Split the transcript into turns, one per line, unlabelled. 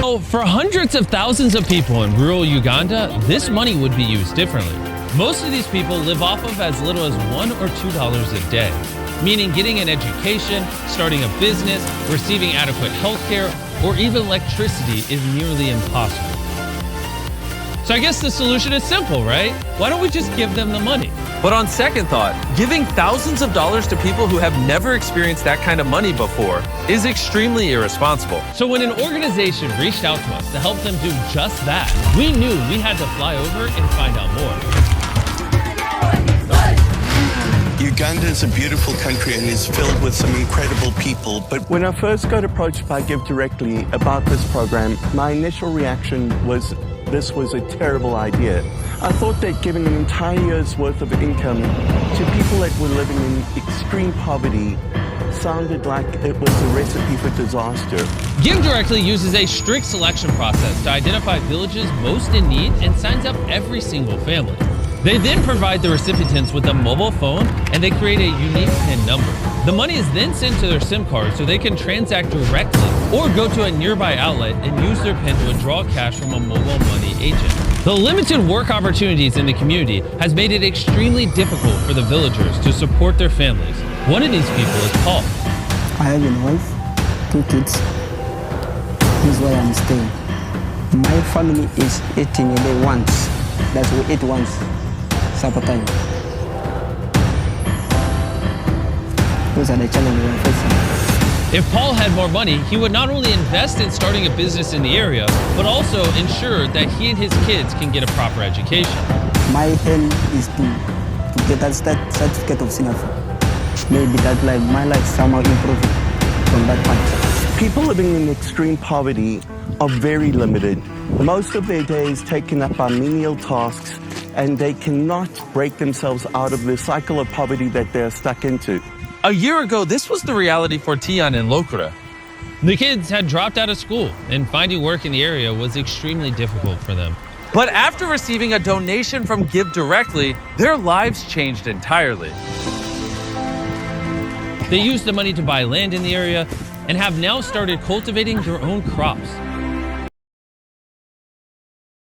Now, for hundreds of thousands of people in rural Uganda, this money would be used differently. Most of these people live off of as little as $1 or $2 a day, meaning getting an education, starting a business, receiving adequate health care, or even electricity is nearly impossible. So I guess the solution is simple, right? Why don't we just give them the money?
But on second thought, giving thousands of dollars to people who have never experienced that kind of money before is extremely irresponsible.
So when an organization reached out to us to help them do just that, we knew we had to fly over and find out more.
Uganda is a beautiful country and is filled with some incredible people. But
when I first got approached by Give Directly about this program, my initial reaction was this was a terrible idea. I thought that giving an entire year's worth of income to people that were living in extreme poverty sounded like it was a recipe for disaster.
Give Directly uses a strict selection process to identify villages most in need and signs up every single family. They then provide the recipients with a mobile phone and they create a unique PIN number. The money is then sent to their SIM card so they can transact directly or go to a nearby outlet and use their PIN to withdraw cash from a mobile money agent. The limited work opportunities in the community has made it extremely difficult for the villagers to support their families. One of these people is Paul.
I have a wife, 2 kids. This is where I'm staying. My family is eating a day once. That's we eat once. Supper time. Those are the challenges we're facing.
If Paul had more money, he would not only invest in starting a business in the area, but also ensure that he and his kids can get a proper education.
My aim is to get that certificate of Singapore. Maybe that my life somehow improve from that point.
People living in extreme poverty are very limited. Most of their day is taken up by menial tasks, and they cannot break themselves out of the cycle of poverty that they're stuck into.
A year ago, this was the reality for Tian and Lokura.
The kids had dropped out of school, and finding work in the area was extremely difficult for them.
But after receiving a donation from Give Directly, their lives changed entirely.
They used the money to buy land in the area and have now started cultivating their own crops.